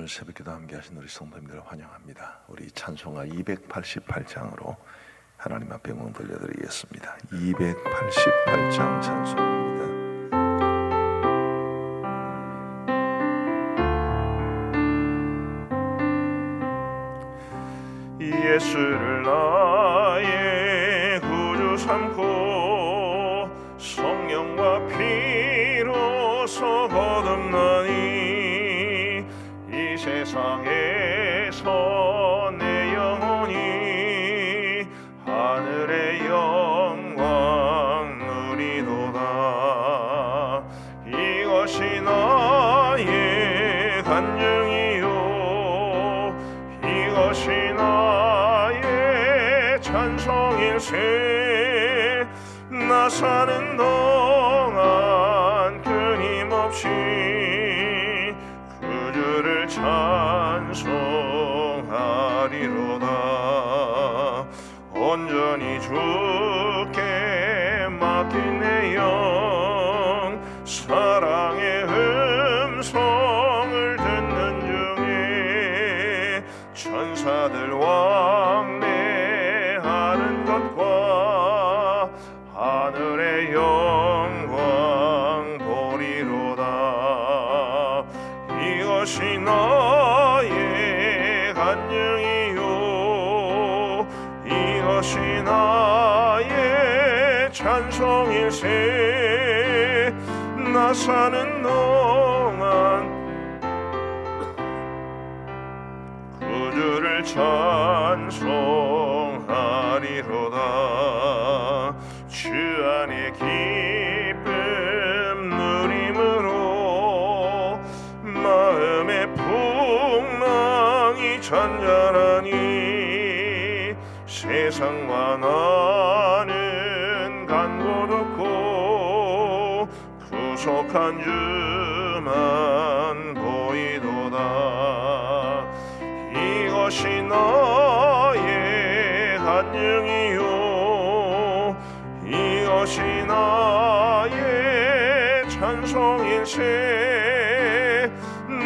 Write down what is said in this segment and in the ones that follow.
오늘 새벽기도 함께 하신 우리 성도님들을 환영합니다. 우리 찬송가 288장으로 하나님 앞에 영광 돌려드리겠습니다. 288장 찬송입니다. 예수를 나의 구주 삼고 성령과 피로서 거듭나니 이 세상에서 내 영혼이 하늘의 영광 누리도다. 이것이 나의 간증이요 이것이 나의 찬송일세. 나 사는 동안 끊임없이 그 주를 찬송하리로다. 온전히 주께 맡긴 내 영 사랑의 음성을 듣는 중에 천사들 왕래하는 것과 하늘의 영광 보리로다. 이것이 나의 간증이요 이것이 나의 찬송일세. 나 사는 동안 그 주를 찬송하리로다. 주 안에 기쁨 누림으로 마음의 풍랑이 잔잔하니 세상과 나는 간곳 없고 구속한 주만 보이도다. 이것이 나의 간증이요 이것이 나의 찬송일세.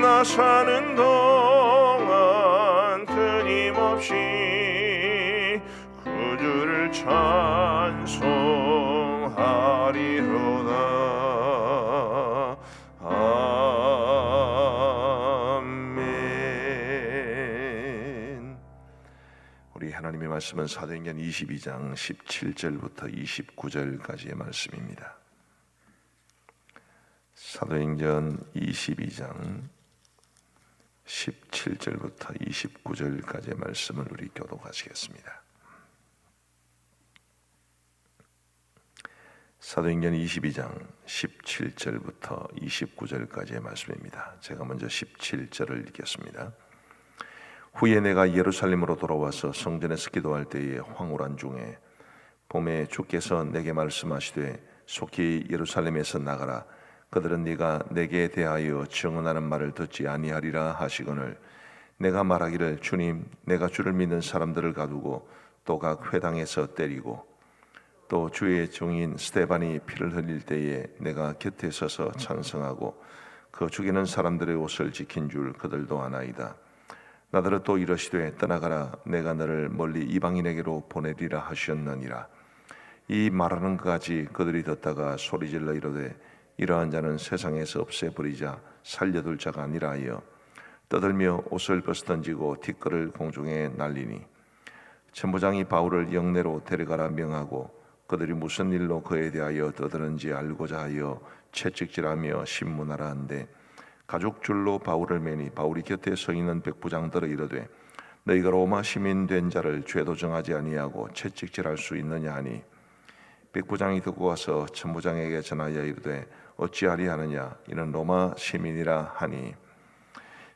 나 사는 동안 끊임없이 그 주를 찬송하리로다. 아멘. 우리 하나님의 말씀은 사도행전 22장 17절부터 29절까지의 말씀입니다. 사도행전 22장 17절부터 29절까지의 말씀을 우리 교독하시겠습니다. 사도행전 22장 17절부터 29절까지의 말씀입니다. 제가 먼저 17절을 읽겠습니다. 후에 내가 예루살렘으로 돌아와서 성전에서 기도할 때에 황홀한 중에 봄에 주께서 내게 말씀하시되 속히 예루살렘에서 나가라. 그들은 네가 내게 대하여 증언하는 말을 듣지 아니하리라 하시거늘 내가 말하기를 주님 내가 주를 믿는 사람들을 가두고 또 각 회당에서 때리고 또 주의 종인 스데반이 피를 흘릴 때에 내가 곁에 서서 찬성하고 그 죽이는 사람들의 옷을 지킨 줄 그들도 아나이다. 나더러 또 이러시되 떠나가라 내가 너를 멀리 이방인에게로 보내리라 하셨느니라. 이 말하는 것까지 그들이 듣다가 소리질러 이르되 이러한 자는 세상에서 없애버리자 살려둘 자가 아니라 하여 떠들며 옷을 벗어던지고 뒷걸을 공중에 날리니 천부장이 바울을 영내로 데려가라 명하고 그들이 무슨 일로 그에 대하여 떠드는지 알고자 하여 채찍질하며 신문하라 한데 가죽줄로 바울을 매니 바울이 곁에 서 있는 백부장들을 이르되 너희가 로마 시민 된 자를 죄도 정하지 아니하고 채찍질할 수 있느냐 하니 백부장이 듣고 와서 천부장에게 전하여 이르되 어찌하리 하느냐 이는 로마 시민이라 하니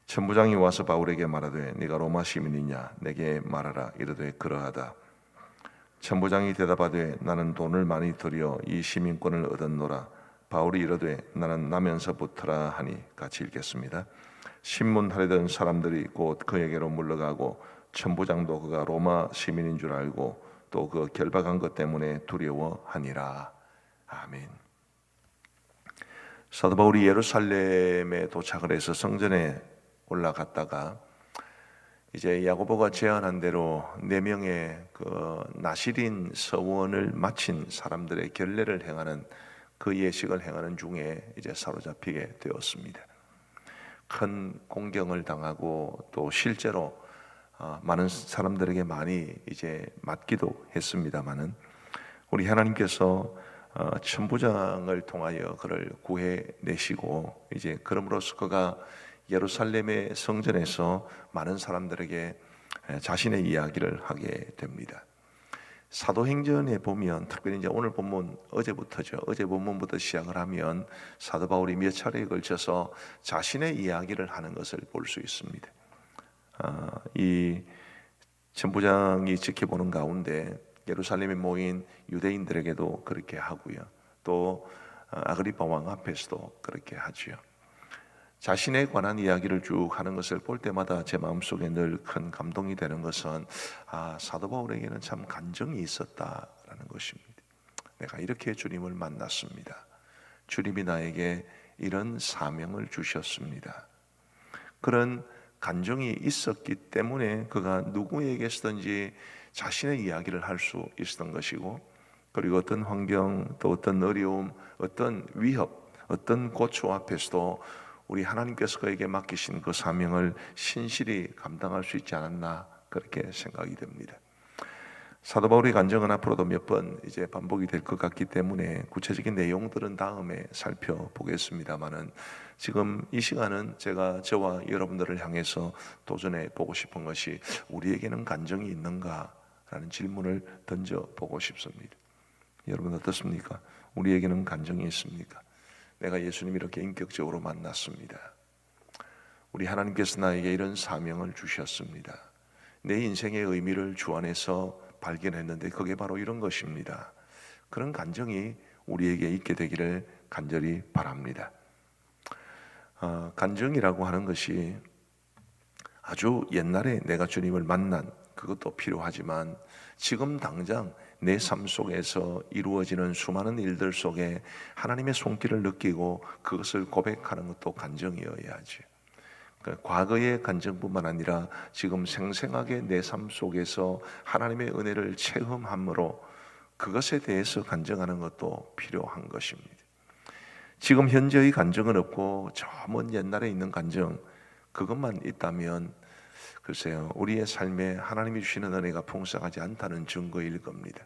천부장이 와서 바울에게 말하되 네가 로마 시민이냐 내게 말하라. 이르되 그러하다. 천부장이 대답하되 나는 돈을 많이 들여 이 시민권을 얻었노라. 바울이 이르되 나는 나면서부터라 하니. 같이 읽겠습니다. 신문하려던 사람들이 곧 그에게로 물러가고 천부장도 그가 로마 시민인 줄 알고 또 그 결박한 것 때문에 두려워하니라. 아멘. 사도 바울이 예루살렘에 도착을 해서 성전에 올라갔다가 이제 야고보가 제안한 대로 4명의 그 나실인 서원을 마친 사람들의 결례를 행하는 그 예식을 행하는 중에 이제 사로잡히게 되었습니다. 큰 공경을 당하고 또 실제로 많은 사람들에게 많이 이제 맞기도 했습니다만은 우리 하나님께서 천부장을 통하여 그를 구해내시고 이제 그럼으로써 그가 예루살렘의 성전에서 많은 사람들에게 자신의 이야기를 하게 됩니다. 사도행전에 보면 특별히 이제 오늘 본문 어제부터죠. 어제 본문부터 시작을 하면 사도 바울이 몇 차례에 걸쳐서 자신의 이야기를 하는 것을 볼 수 있습니다. 이 천부장이 지켜보는 가운데 예루살렘에 모인 유대인들에게도 그렇게 하고요. 또 아그리파 왕 앞에서도 그렇게 하지요. 자신에 관한 이야기를 쭉 하는 것을 볼 때마다 제 마음속에 늘 큰 감동이 되는 것은 사도 바울에게는 참 간정이 있었다라는 것입니다. 내가 이렇게 주님을 만났습니다. 주님이 나에게 이런 사명을 주셨습니다. 그런 간정이 있었기 때문에 그가 누구에게서든지 자신의 이야기를 할 수 있었던 것이고, 그리고 어떤 환경, 또 어떤 어려움, 어떤 위협, 어떤 고초 앞에서도 우리 하나님께서 그에게 맡기신 그 사명을 신실히 감당할 수 있지 않았나 그렇게 생각이 됩니다. 사도 바울의 간증은 앞으로도 몇 번 이제 반복이 될 것 같기 때문에 구체적인 내용들은 다음에 살펴보겠습니다만은 지금 이 시간은 제가 저와 여러분들을 향해서 도전해 보고 싶은 것이 우리에게는 간증이 있는가라는 질문을 던져 보고 싶습니다. 여러분 어떻습니까? 우리에게는 간증이 있습니까? 내가 예수님 이렇게 인격적으로 만났습니다. 우리 하나님께서 나에게 이런 사명을 주셨습니다. 내 인생의 의미를 주 안에서 발견했는데 그게 바로 이런 것입니다. 그런 간증이 우리에게 있게 되기를 간절히 바랍니다. 간증이라고 하는 것이 아주 옛날에 내가 주님을 만난 그것도 필요하지만 지금 당장 내 삶 속에서 이루어지는 수많은 일들 속에 하나님의 손길을 느끼고 그것을 고백하는 것도 간증이어야지. 과거의 간증뿐만 아니라 지금 생생하게 내 삶 속에서 하나님의 은혜를 체험함으로 그것에 대해서 간증하는 것도 필요한 것입니다. 지금 현재의 간증은 없고 저 먼 옛날에 있는 간증 그것만 있다면 글쎄요, 우리의 삶에 하나님이 주시는 은혜가 풍성하지 않다는 증거일 겁니다.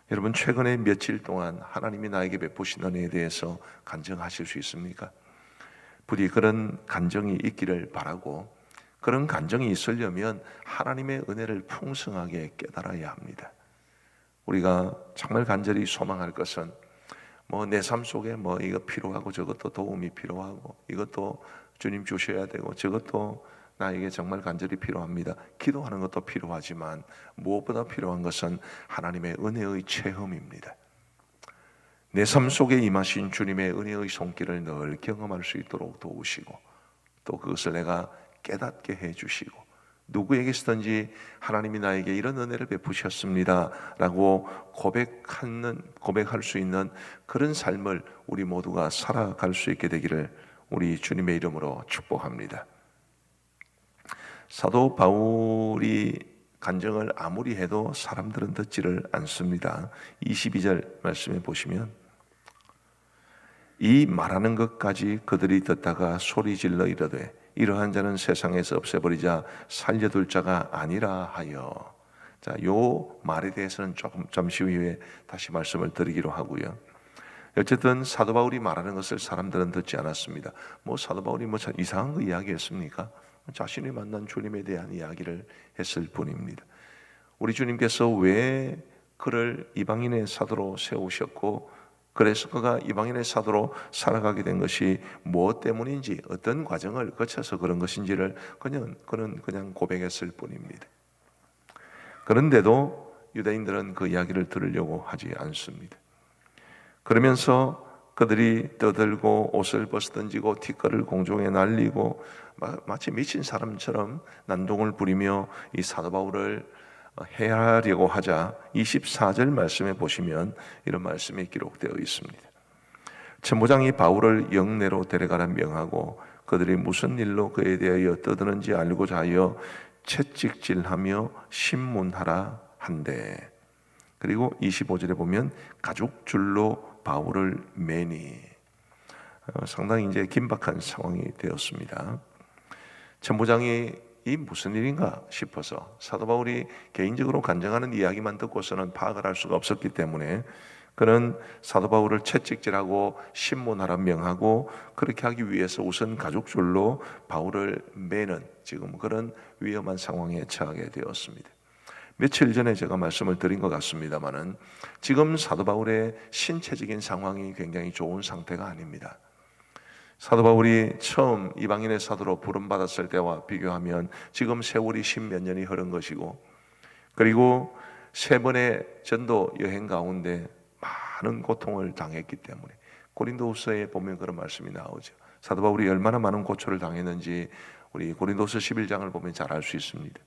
여러분 최근에 며칠 동안 하나님이 나에게 베푸신 은혜에 대해서 간증하실 수 있습니까? 부디 그런 간증이 있기를 바라고, 그런 간증이 있으려면 하나님의 은혜를 풍성하게 깨달아야 합니다. 우리가 정말 간절히 소망할 것은 내 삶 속에 이거 필요하고 저것도 도움이 필요하고 이것도 주님 주셔야 되고 저것도 나에게 정말 간절히 필요합니다. 기도하는 것도 필요하지만 무엇보다 필요한 것은 하나님의 은혜의 체험입니다. 내 삶 속에 임하신 주님의 은혜의 손길을 늘 경험할 수 있도록 도우시고 또 그것을 내가 깨닫게 해주시고 누구에게서든지 하나님이 나에게 이런 은혜를 베푸셨습니다 라고 고백할 수 있는 그런 삶을 우리 모두가 살아갈 수 있게 되기를 우리 주님의 이름으로 축복합니다. 사도 바울이 간증을 아무리 해도 사람들은 듣지를 않습니다. 22절 말씀에 보시면 이 말하는 것까지 그들이 듣다가 소리질러 이르되 이러한 자는 세상에서 없애버리자 살려둘 자가 아니라 하여. 자, 요 말에 대해서는 잠시 후에 다시 말씀을 드리기로 하고요. 어쨌든 사도 바울이 말하는 것을 사람들은 듣지 않았습니다. 사도 바울이 이상한 거 이야기했습니까? 자신이 만난 주님에 대한 이야기를 했을 뿐입니다. 우리 주님께서 왜 그를 이방인의 사도로 세우셨고 그래서 그가 이방인의 사도로 살아가게 된 것이 무엇 때문인지 어떤 과정을 거쳐서 그런 것인지를 그냥 고백했을 뿐입니다. 그런데도 유대인들은 그 이야기를 들으려고 하지 않습니다. 그러면서 그들이 떠들고 옷을 벗어던지고 티끌을 공중에 날리고 마치 미친 사람처럼 난동을 부리며 이 사도 바울을 해하려고 하자 24절 말씀에 보시면 이런 말씀이 기록되어 있습니다. 천부장이 바울을 영내로 데려가라 명하고 그들이 무슨 일로 그에 대하여 떠드는지 알고자 하여 채찍질하며 신문하라 한대. 그리고 25절에 보면 가죽줄로 바울을 매니. 상당히 이제 긴박한 상황이 되었습니다. 천부장이 이 무슨 일인가 싶어서 사도 바울이 개인적으로 간증하는 이야기만 듣고서는 파악을 할 수가 없었기 때문에 그는 사도 바울을 채찍질하고 신문하라 명하고 그렇게 하기 위해서 우선 가죽줄로 바울을 매는 지금 그런 위험한 상황에 처하게 되었습니다. 며칠 전에 제가 말씀을 드린 것 같습니다만은 지금 사도 바울의 신체적인 상황이 굉장히 좋은 상태가 아닙니다. 사도 바울이 처음 이방인의 사도로 부름받았을 때와 비교하면 지금 세월이 10몇 년이 흐른 것이고, 그리고 3번의 전도 여행 가운데 많은 고통을 당했기 때문에 고린도후서에 보면 그런 말씀이 나오죠. 사도 바울이 얼마나 많은 고초를 당했는지 우리 고린도서 11장을 보면 잘 알 수 있습니다.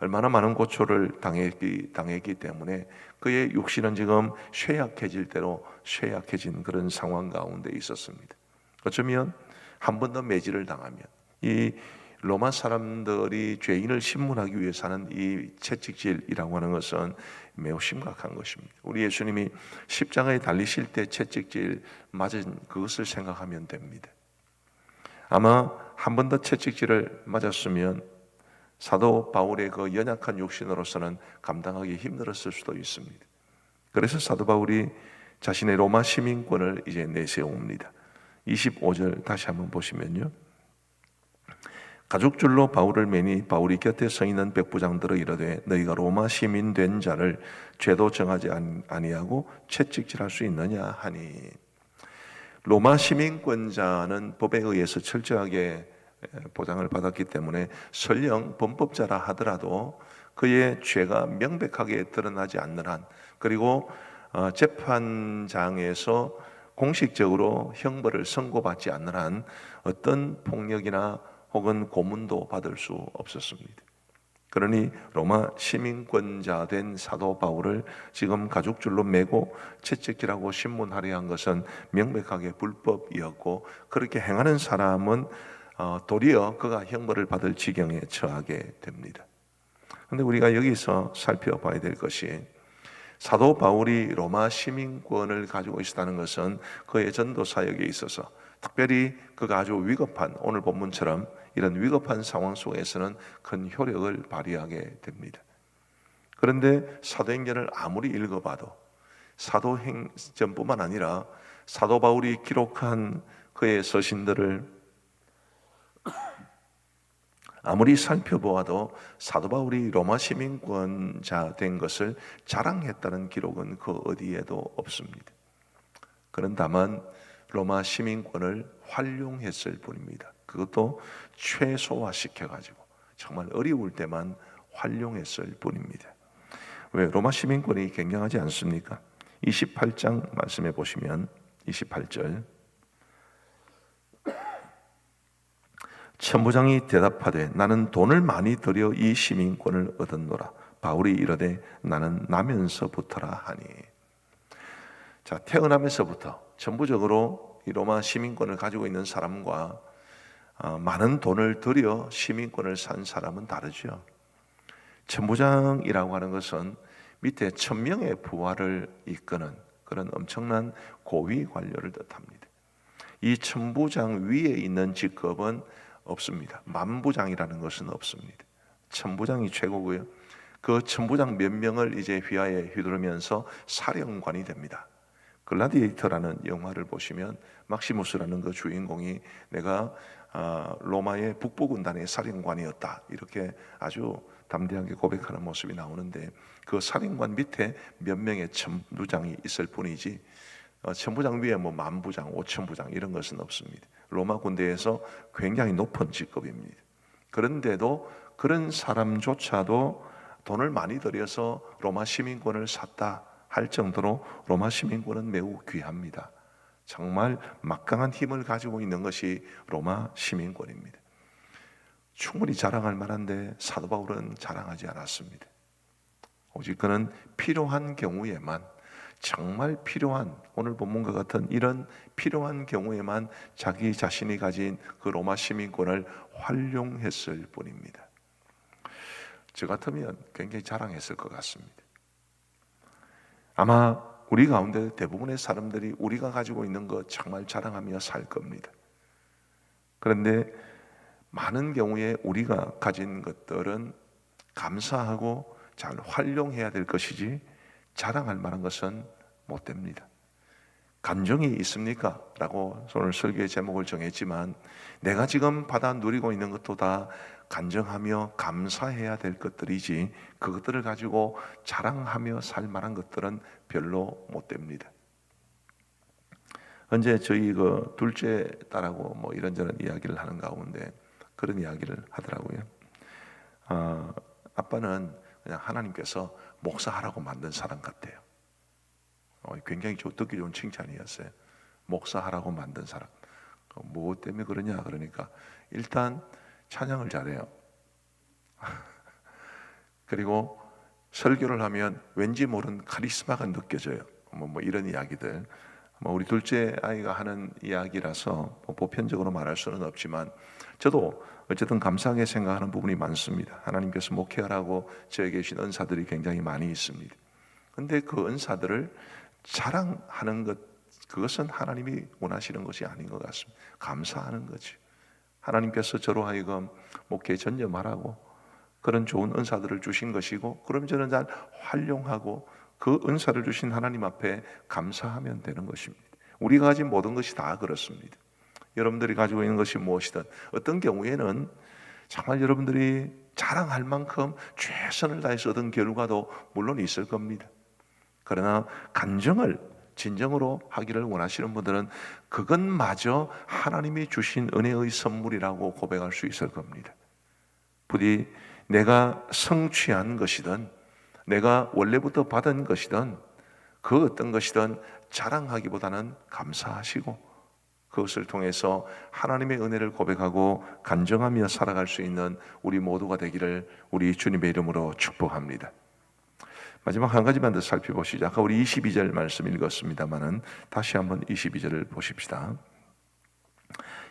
얼마나 많은 고초를 당했기 때문에 그의 육신은 지금 쇠약해질 대로 쇠약해진 그런 상황 가운데 있었습니다. 어쩌면 한 번 더 매질을 당하면 이 로마 사람들이 죄인을 신문하기 위해서 하는 이 채찍질이라고 하는 것은 매우 심각한 것입니다. 우리 예수님이 십자가에 달리실 때 채찍질 맞은 그것을 생각하면 됩니다. 아마 한 번 더 채찍질을 맞았으면 사도 바울의 그 연약한 육신으로서는 감당하기 힘들었을 수도 있습니다. 그래서 사도 바울이 자신의 로마 시민권을 이제 내세웁니다. 25절 다시 한번 보시면요, 가죽줄로 바울을 매니 바울이 곁에 서 있는 백부장들어 이르되 너희가 로마 시민 된 자를 죄도 정하지 아니하고 채찍질할 수 있느냐 하니. 로마 시민권자는 법에 의해서 철저하게 보장을 받았기 때문에 설령 범법자라 하더라도 그의 죄가 명백하게 드러나지 않는 한, 그리고 재판장에서 공식적으로 형벌을 선고받지 않는 한 어떤 폭력이나 혹은 고문도 받을 수 없었습니다. 그러니 로마 시민권자 된 사도 바울을 지금 가죽줄로 매고 채찍질하고 신문하려 한 것은 명백하게 불법이었고, 그렇게 행하는 사람은 도리어 그가 형벌을 받을 지경에 처하게 됩니다. 그런데 우리가 여기서 살펴봐야 될 것이, 사도 바울이 로마 시민권을 가지고 있었다는 것은 그의 전도 사역에 있어서 특별히 그가 아주 위급한, 오늘 본문처럼 이런 위급한 상황 속에서는 큰 효력을 발휘하게 됩니다. 그런데 사도행전을 아무리 읽어봐도, 사도행전뿐만 아니라 사도 바울이 기록한 그의 서신들을 아무리 살펴보아도 사도 바울이 로마 시민권자 된 것을 자랑했다는 기록은 그 어디에도 없습니다. 그는 다만 로마 시민권을 활용했을 뿐입니다. 그것도 최소화시켜가지고 정말 어려울 때만 활용했을 뿐입니다. 왜? 로마 시민권이 굉장하지 않습니까? 28장 말씀해 보시면 28절, 천부장이 대답하되 나는 돈을 많이 들여 이 시민권을 얻었노라. 바울이 이르되 나는 나면서부터라 하니. 자, 태어나면서부터 전부적으로 이 로마 시민권을 가지고 있는 사람과 많은 돈을 들여 시민권을 산 사람은 다르죠. 천부장이라고 하는 것은 밑에 1000명의 부하를 이끄는 그런 엄청난 고위 관료를 뜻합니다. 이 천부장 위에 있는 직급은 없습니다. 만부장이라는 것은 없습니다. 천부장이 최고고요. 그 천부장 몇 명을 이제 휘하에 휘두르면서 사령관이 됩니다. 글라디에이터라는 영화를 보시면 막시무스라는 그 주인공이 내가 로마의 북부군단의 사령관이었다, 이렇게 아주 담대하게 고백하는 모습이 나오는데, 그 사령관 밑에 몇 명의 천부장이 있을 뿐이지 천부장 위에 뭐 만부장, 5000부장 이런 것은 없습니다. 로마 군대에서 굉장히 높은 직급입니다. 그런데도 그런 사람조차도 돈을 많이 들여서 로마 시민권을 샀다 할 정도로 로마 시민권은 매우 귀합니다. 정말 막강한 힘을 가지고 있는 것이 로마 시민권입니다. 충분히 자랑할 만한데 사도 바울은 자랑하지 않았습니다. 오직 그는 필요한 경우에만, 정말 필요한, 오늘 본문과 같은 이런 필요한 경우에만 자기 자신이 가진 그 로마 시민권을 활용했을 뿐입니다. 저 같으면 굉장히 자랑했을 것 같습니다. 아마 우리 가운데 대부분의 사람들이 우리가 가지고 있는 것 정말 자랑하며 살 겁니다. 그런데 많은 경우에 우리가 가진 것들은 감사하고 잘 활용해야 될 것이지 자랑할 만한 것은 못 됩니다. 감정이 있습니까? 라고 오늘 설교의 제목을 정했지만 내가 지금 받아 누리고 있는 것도 다 간증하며 감사해야 될 것들이지 그것들을 가지고 자랑하며 살 만한 것들은 별로 못 됩니다. 언제 저희 그 둘째 딸하고 뭐 이런저런 이야기를 하는 가운데 그런 이야기를 하더라고요. 아빠는 그냥 하나님께서 목사하라고 만든 사람 같아요. 굉장히 듣기 좋은 칭찬이었어요. 목사하라고 만든 사람. 뭐 때문에 그러냐 그러니까 일단 찬양을 잘해요. 그리고 설교를 하면 왠지 모르는 카리스마가 느껴져요. 뭐 이런 이야기들. 우리 둘째 아이가 하는 이야기라서 보편적으로 말할 수는 없지만 저도 어쨌든 감사하게 생각하는 부분이 많습니다. 하나님께서 목회하라고 저에게 주신 은사들이 굉장히 많이 있습니다. 그런데 그 은사들을 자랑하는 것, 그것은 하나님이 원하시는 것이 아닌 것 같습니다. 감사하는 거지. 하나님께서 저로 하여금 목회에 전념하라고 그런 좋은 은사들을 주신 것이고, 그럼 저는 잘 활용하고 그 은사를 주신 하나님 앞에 감사하면 되는 것입니다. 우리가 가진 모든 것이 다 그렇습니다. 여러분들이 가지고 있는 것이 무엇이든 어떤 경우에는 정말 여러분들이 자랑할 만큼 최선을 다해서 얻은 결과도 물론 있을 겁니다. 그러나 간증을 진정으로 하기를 원하시는 분들은 그것마저 하나님이 주신 은혜의 선물이라고 고백할 수 있을 겁니다. 부디 내가 성취한 것이든 내가 원래부터 받은 것이든 그 어떤 것이든 자랑하기보다는 감사하시고 그것을 통해서 하나님의 은혜를 고백하고 간증하며 살아갈 수 있는 우리 모두가 되기를 우리 주님의 이름으로 축복합니다. 마지막 한 가지만 더 살펴보시죠. 아까 우리 22절 말씀 읽었습니다마는 다시 한번 22절을 보십시다.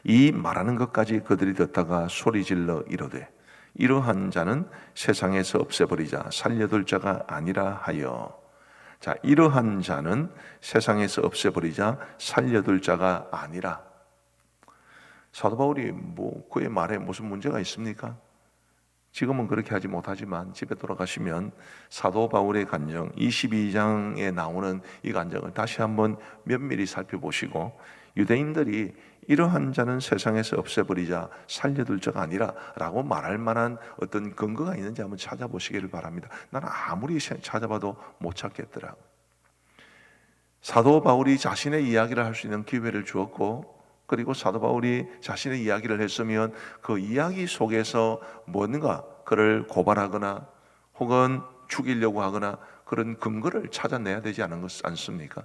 이 말하는 것까지 그들이 듣다가 소리질러 이르되 이러한 자는 세상에서 없애버리자 살려둘 자가 아니라 하여. 자, 이러한 자는 세상에서 없애버리자 살려둘 자가 아니라. 사도 바울이 그의 말에 무슨 문제가 있습니까? 지금은 그렇게 하지 못하지만 집에 돌아가시면 사도 바울의 간증 22장에 나오는 이 간증을 다시 한번 면밀히 살펴보시고 유대인들이 이러한 자는 세상에서 없애버리자 살려둘 자가 아니라 라고 말할 만한 어떤 근거가 있는지 한번 찾아보시기를 바랍니다. 나는 아무리 찾아봐도 못 찾겠더라고요. 사도 바울이 자신의 이야기를 할 수 있는 기회를 주었고, 그리고 사도 바울이 자신의 이야기를 했으면 그 이야기 속에서 뭔가 그를 고발하거나 혹은 죽이려고 하거나 그런 근거를 찾아내야 되지 않습니까?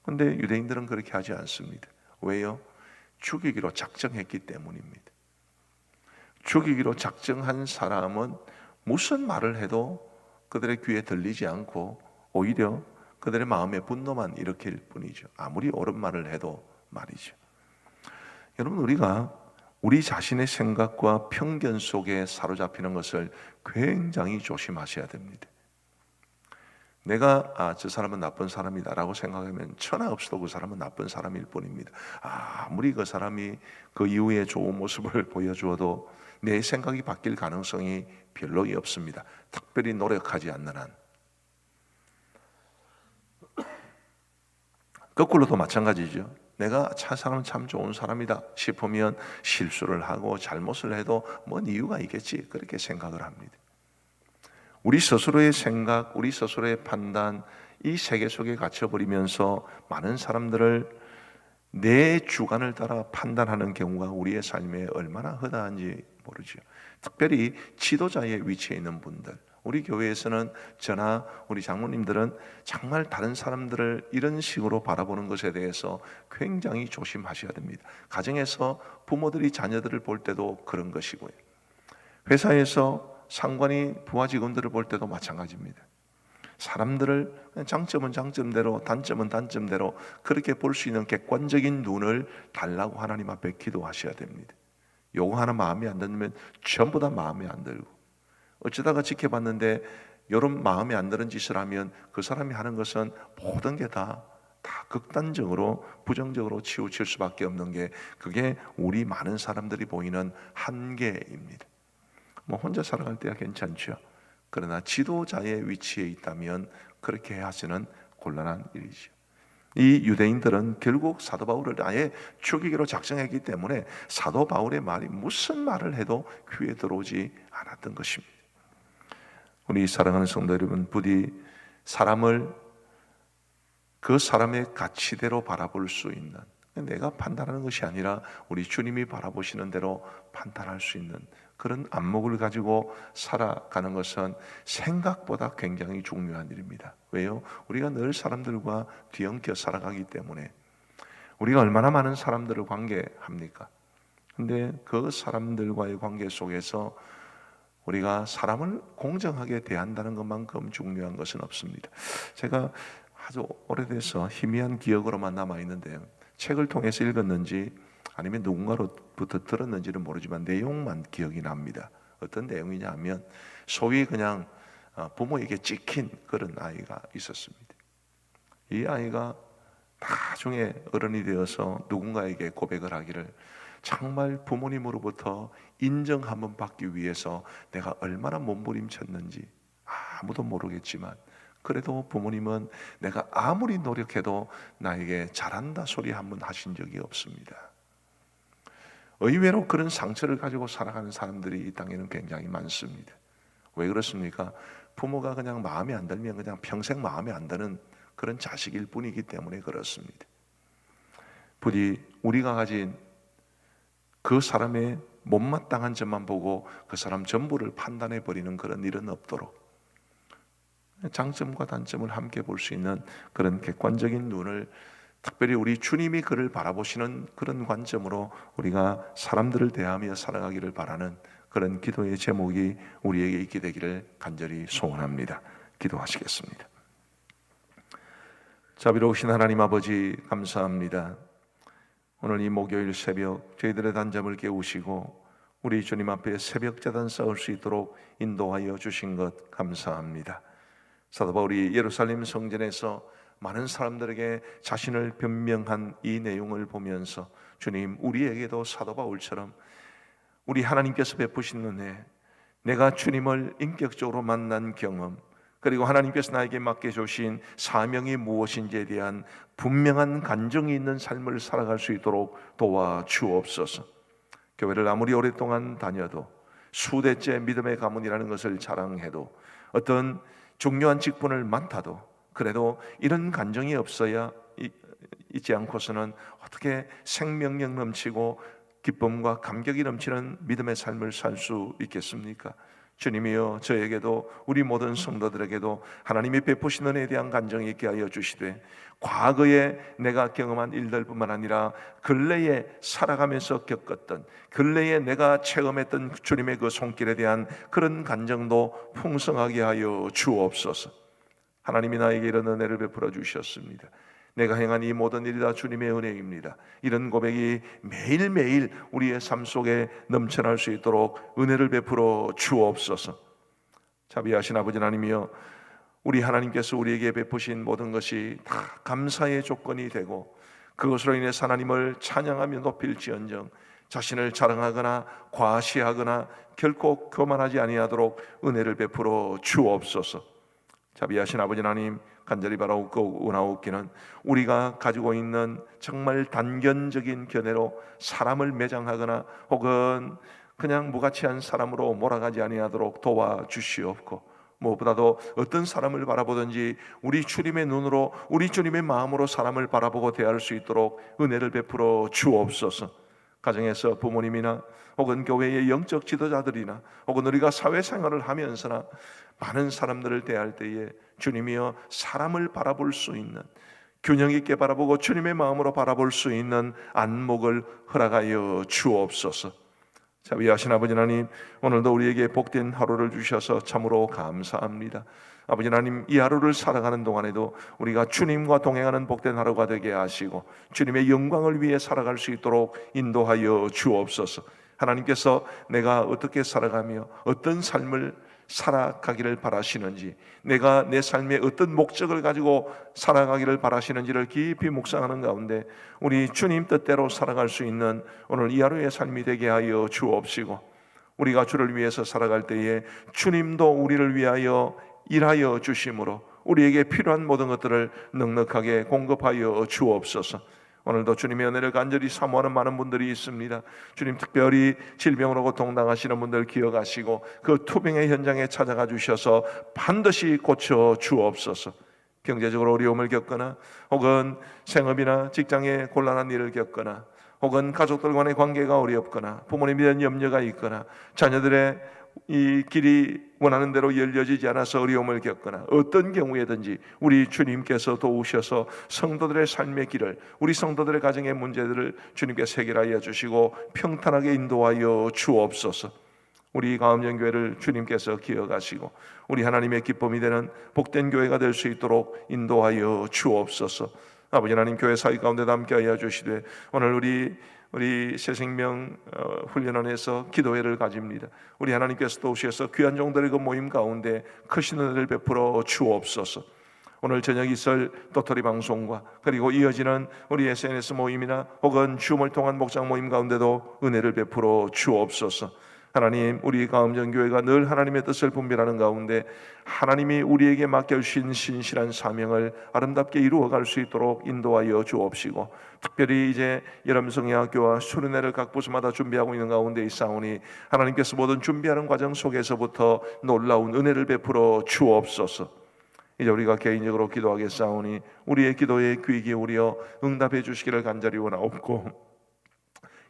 그런데 유대인들은 그렇게 하지 않습니다. 왜요? 죽이기로 작정했기 때문입니다. 죽이기로 작정한 사람은 무슨 말을 해도 그들의 귀에 들리지 않고 오히려 그들의 마음에 분노만 일으킬 뿐이죠. 아무리 옳은 말을 해도 말이죠. 여러분, 우리가 우리 자신의 생각과 편견 속에 사로잡히는 것을 굉장히 조심하셔야 됩니다. 내가 저 사람은 나쁜 사람이다 라고 생각하면 천하 없어도 그 사람은 나쁜 사람일 뿐입니다. 아무리 그 사람이 그 이후에 좋은 모습을 보여주어도 내 생각이 바뀔 가능성이 별로 없습니다. 특별히 노력하지 않는 한. 거꾸로도 마찬가지죠. 내가 사람은 참 좋은 사람이다 싶으면 실수를 하고 잘못을 해도 뭔 이유가 있겠지 그렇게 생각을 합니다. 우리 스스로의 생각, 우리 스스로의 판단, 이 세계 속에 갇혀버리면서 많은 사람들을 내 주관을 따라 판단하는 경우가 우리의 삶에 얼마나 허다한지 모르죠. 특별히 지도자의 위치에 있는 분들, 우리 교회에서는 저나 우리 장로님들은 정말 다른 사람들을 이런 식으로 바라보는 것에 대해서 굉장히 조심하셔야 됩니다. 가정에서 부모들이 자녀들을 볼 때도 그런 것이고요. 회사에서 상관이 부하 직원들을 볼 때도 마찬가지입니다. 사람들을 장점은 장점대로, 단점은 단점대로 그렇게 볼 수 있는 객관적인 눈을 달라고 하나님 앞에 기도하셔야 됩니다. 요거 하나 마음에 안 들면 전부 다 마음에 안 들고, 어쩌다가 지켜봤는데 이런 마음에 안 드는 짓을 하면 그 사람이 하는 것은 모든 게 다 극단적으로 부정적으로 치우칠 수밖에 없는 게, 그게 우리 많은 사람들이 보이는 한계입니다. 혼자 살아갈 때야 괜찮죠. 그러나 지도자의 위치에 있다면 그렇게 하시는 곤란한 일이죠. 이 유대인들은 결국 사도 바울을 아예 죽이기로 작정했기 때문에 사도 바울의 말이 무슨 말을 해도 귀에 들어오지 않았던 것입니다. 우리 사랑하는 성도 여러분, 부디 사람을 그 사람의 가치대로 바라볼 수 있는, 내가 판단하는 것이 아니라 우리 주님이 바라보시는 대로 판단할 수 있는 그런 안목을 가지고 살아가는 것은 생각보다 굉장히 중요한 일입니다. 왜요? 우리가 늘 사람들과 뒤엉켜 살아가기 때문에. 우리가 얼마나 많은 사람들을 관계합니까? 근데 그 사람들과의 관계 속에서 우리가 사람을 공정하게 대한다는 것만큼 중요한 것은 없습니다. 제가 아주 오래돼서 희미한 기억으로만 남아있는데요, 책을 통해서 읽었는지 아니면 누군가로부터 들었는지는 모르지만 내용만 기억이 납니다. 어떤 내용이냐 하면, 소위 그냥 부모에게 찍힌 그런 아이가 있었습니다. 이 아이가 나중에 어른이 되어서 누군가에게 고백을 하기를, 정말 부모님으로부터 인정 한번 받기 위해서 내가 얼마나 몸부림쳤는지 아무도 모르겠지만, 그래도 부모님은 내가 아무리 노력해도 나에게 잘한다 소리 한번 하신 적이 없습니다. 의외로 그런 상처를 가지고 살아가는 사람들이 이 땅에는 굉장히 많습니다. 왜 그렇습니까? 부모가 그냥 마음에 안 들면 그냥 평생 마음에 안 드는 그런 자식일 뿐이기 때문에 그렇습니다. 부디 우리가 가진 그 사람의 못마땅한 점만 보고 그 사람 전부를 판단해 버리는 그런 일은 없도록, 장점과 단점을 함께 볼 수 있는 그런 객관적인 눈을, 특별히 우리 주님이 그를 바라보시는 그런 관점으로 우리가 사람들을 대하며 살아가기를 바라는 그런 기도의 제목이 우리에게 있게 되기를 간절히 소원합니다. 기도하시겠습니다. 자비로우신 하나님 아버지, 감사합니다. 오늘 이 목요일 새벽 저희들의 단잠을 깨우시고 우리 주님 앞에 새벽 제단 쌓을 수 있도록 인도하여 주신 것 감사합니다. 사도 바울이 예루살렘 성전에서 많은 사람들에게 자신을 변명한 이 내용을 보면서, 주님, 우리에게도 사도 바울처럼 우리 하나님께서 베푸신 은혜, 내가 주님을 인격적으로 만난 경험, 그리고 하나님께서 나에게 맡겨주신 사명이 무엇인지에 대한 분명한 간증이 있는 삶을 살아갈 수 있도록 도와주옵소서. 교회를 아무리 오랫동안 다녀도, 수대째 믿음의 가문이라는 것을 자랑해도, 어떤 중요한 직분을 맡아도, 그래도 이런 간정이 없어야 있지 않고서는 어떻게 생명력 넘치고 기쁨과 감격이 넘치는 믿음의 삶을 살 수 있겠습니까? 주님이여, 저에게도 우리 모든 성도들에게도 하나님이 베푸신 은혜에 대한 간정이 있게 하여 주시되, 과거에 내가 경험한 일들뿐만 아니라 근래에 살아가면서 겪었던, 근래에 내가 체험했던 주님의 그 손길에 대한 그런 간정도 풍성하게 하여 주옵소서. 하나님이 나에게 이런 은혜를 베풀어 주셨습니다. 내가 행한 이 모든 일이 다 주님의 은혜입니다. 이런 고백이 매일매일 우리의 삶 속에 넘쳐날 수 있도록 은혜를 베풀어 주옵소서. 자비하신 아버지 하나님이여, 우리 하나님께서 우리에게 베푸신 모든 것이 다 감사의 조건이 되고, 그것으로 인해서 하나님을 찬양하며 높일지언정 자신을 자랑하거나 과시하거나 결코 교만하지 아니하도록 은혜를 베풀어 주옵소서. 자비하신 아버지 하나님, 간절히 바라옵고 원하옵기는 우리가 가지고 있는 정말 단견적인 견해로 사람을 매장하거나 혹은 그냥 무가치한 사람으로 몰아가지 아니하도록 도와주시옵고, 무엇보다도 어떤 사람을 바라보든지 우리 주님의 눈으로, 우리 주님의 마음으로 사람을 바라보고 대할 수 있도록 은혜를 베풀어 주옵소서. 가정에서 부모님이나 혹은 교회의 영적 지도자들이나 혹은 우리가 사회생활을 하면서나 많은 사람들을 대할 때에 주님이여, 사람을 바라볼 수 있는, 균형 있게 바라보고 주님의 마음으로 바라볼 수 있는 안목을 허락하여 주옵소서. 자비하신 아버지 하나님, 오늘도 우리에게 복된 하루를 주셔서 참으로 감사합니다. 아버지 하나님, 이 하루를 살아가는 동안에도 우리가 주님과 동행하는 복된 하루가 되게 하시고 주님의 영광을 위해 살아갈 수 있도록 인도하여 주옵소서. 하나님께서 내가 어떻게 살아가며 어떤 삶을 살아가기를 바라시는지, 내가 내 삶에 어떤 목적을 가지고 살아가기를 바라시는지를 깊이 묵상하는 가운데 우리 주님 뜻대로 살아갈 수 있는 오늘 이 하루의 삶이 되게 하여 주옵시고, 우리가 주를 위해서 살아갈 때에 주님도 우리를 위하여 일하여 주심으로 우리에게 필요한 모든 것들을 넉넉하게 공급하여 주옵소서. 오늘도 주님의 은혜를 간절히 사모하는 많은 분들이 있습니다. 주님, 특별히 질병으로 고통당하시는 분들 기억하시고 그 투병의 현장에 찾아가 주셔서 반드시 고쳐 주옵소서. 경제적으로 어려움을 겪거나 혹은 생업이나 직장에 곤란한 일을 겪거나 혹은 가족들 간의 관계가 어렵거나 부모님에 대한 염려가 있거나 자녀들의 이 길이 원하는 대로 열려지지 않아서 어려움을 겪거나 어떤 경우에든지 우리 주님께서 도우셔서 성도들의 삶의 길을, 우리 성도들의 가정의 문제들을 주님께서 해결하여 주시고 평탄하게 인도하여 주옵소서. 우리 가음정교회를 주님께서 기억하시고 우리 하나님의 기쁨이 되는 복된 교회가 될 수 있도록 인도하여 주옵소서. 아버지 하나님, 교회 사이 가운데 함께하여 주시되 오늘 우리 새생명 훈련원에서 기도회를 가집니다. 우리 하나님께서 도우셔서 귀한 종들의 그 모임 가운데 크신 은혜를 베풀어 주옵소서. 오늘 저녁 있을 도토리 방송과 그리고 이어지는 우리 SNS 모임이나 혹은 줌을 통한 목장 모임 가운데도 은혜를 베풀어 주옵소서. 하나님, 우리 가음정교회가 늘 하나님의 뜻을 분별하는 가운데 하나님이 우리에게 맡겨주신 신실한 사명을 아름답게 이루어갈 수 있도록 인도하여 주옵시고, 특별히 이제 여름성야학교와 수련회를 각 부서마다 준비하고 있는 가운데 있사오니 하나님께서 모든 준비하는 과정 속에서부터 놀라운 은혜를 베풀어 주옵소서. 이제 우리가 개인적으로 기도하겠사오니 우리의 기도에 귀 기울여 응답해 주시기를 간절히 원하옵고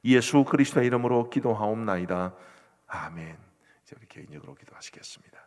예수 그리스도의 이름으로 기도하옵나이다. 아멘. 이제 우리 개인적으로 기도하시겠습니다.